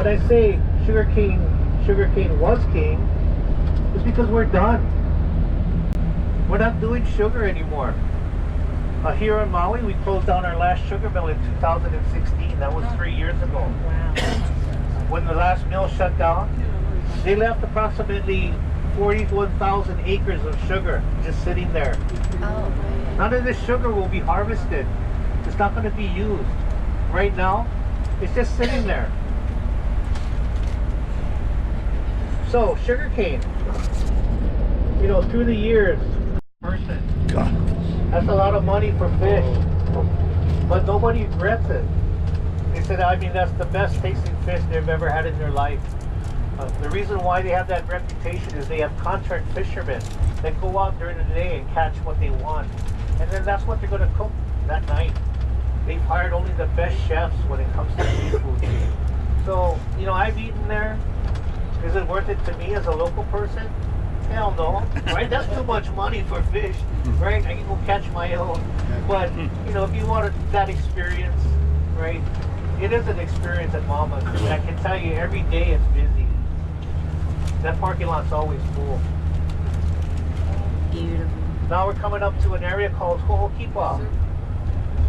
when I say sugarcane was king, it's because we're done. We're not doing sugar anymore. Here on Maui, we closed down our last sugar mill in 2016. That was 3 years ago. Wow. When the last mill shut down, they left approximately 41,000 acres of sugar just sitting there. Oh. None of this sugar will be harvested. It's not going to be used. Right now, it's just sitting there. So, sugarcane, you know, through the years, person, God. that's a lot of money for fish, but nobody regrets it. They said, I mean, that's the best tasting fish they've ever had in their life. The reason why they have that reputation is they have contract fishermen that go out during the day and catch what they want. And then that's what they're going to cook that night. They've hired only the best chefs when it comes to seafood. So, you know, I've eaten there. Is it worth it to me as a local person? Hell no, right? That's too much money for fish, right? I can go catch my own. But, you know, if you wanted that experience, right? It is an experience at Mama's. And I can tell you, every day it's busy. That parking lot's always full. Beautiful. Now we're coming up to an area called Ho'okipa.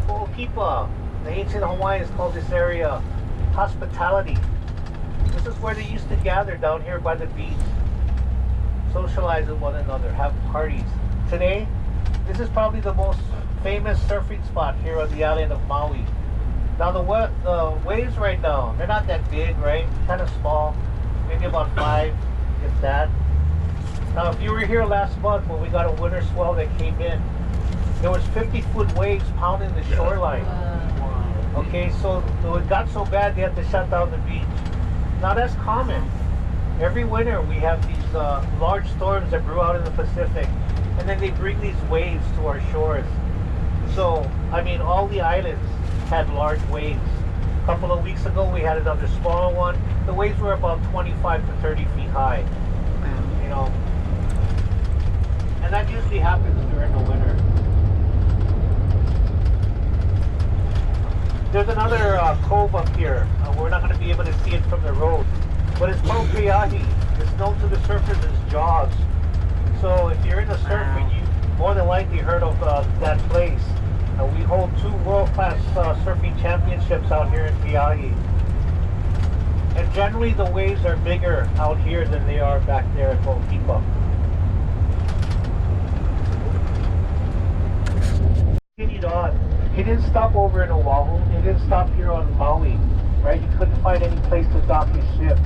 Ho'okipa. The ancient Hawaiians called this area hospitality. This is where they used to gather down here by the beach, socialize with one another, have parties. Today, this is probably the most famous surfing spot here on the island of Maui. Now the waves right now, they're not that big, right? Kind of small, maybe about 5, if that. Now if you were here last month when we got a winter swell that came in, there was 50-foot waves pounding the shoreline. Okay, so it got so bad they had to shut down the beach. Now that's common. Every winter we have these large storms that brew out in the Pacific, and then they bring these waves to our shores. So, I mean, all the islands had large waves. A couple of weeks ago we had another smaller one. The waves were about 25 to 30 feet high. Wow. You know, and that usually happens during the winter. There's another cove up here. We're not going to be able to see it from the road, but it's called Keahi. It's known to the surfers as Jaws. So if you're in the surfing, you more than likely heard of that place. We hold 2 world-class surfing championships out here in Keahi. And generally the waves are bigger out here than they are back there at Ho'okipa. Continued on. He didn't stop over in Oahu. He didn't stop here on Maui, right? He couldn't find any place to dock his ship.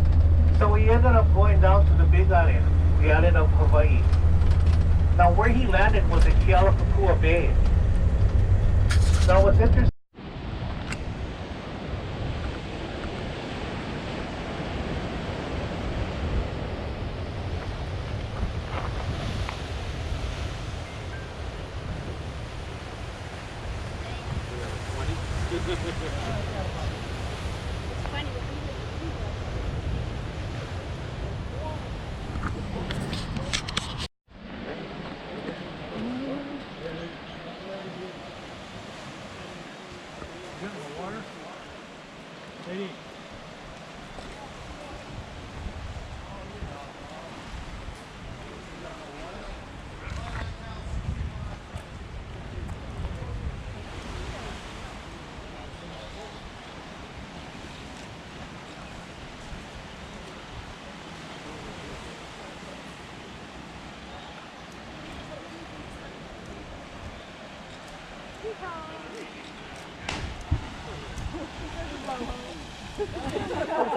So he ended up going down to the Big Island, the island of Hawaii. Now where he landed was in Kealakekua Bay. Now what's interesting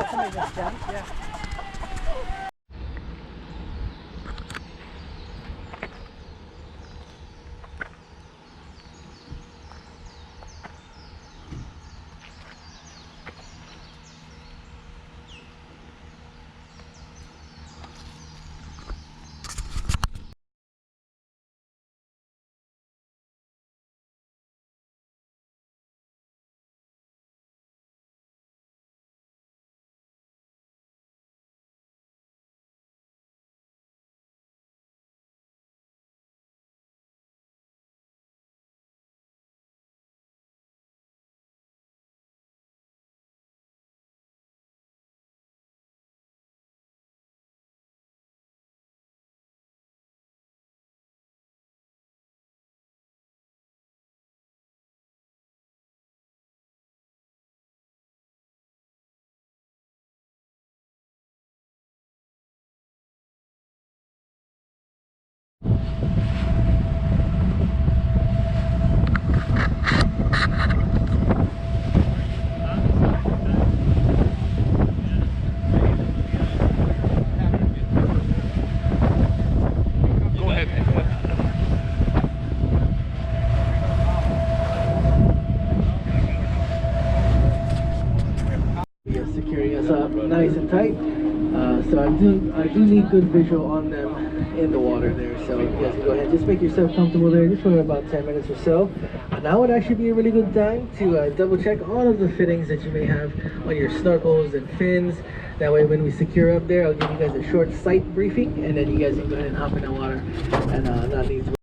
Somebody just jumped? Yeah. nice and tight. So I do need good visual on them in the water there. So you guys can go ahead, just make yourself comfortable there, just for about 10 minutes or so. Now would actually be a really good time to double check all of the fittings that you may have on your snorkels and fins. That way when we secure up there, I'll give you guys a short sight briefing, and then you guys can go ahead and hop in the water and not need to.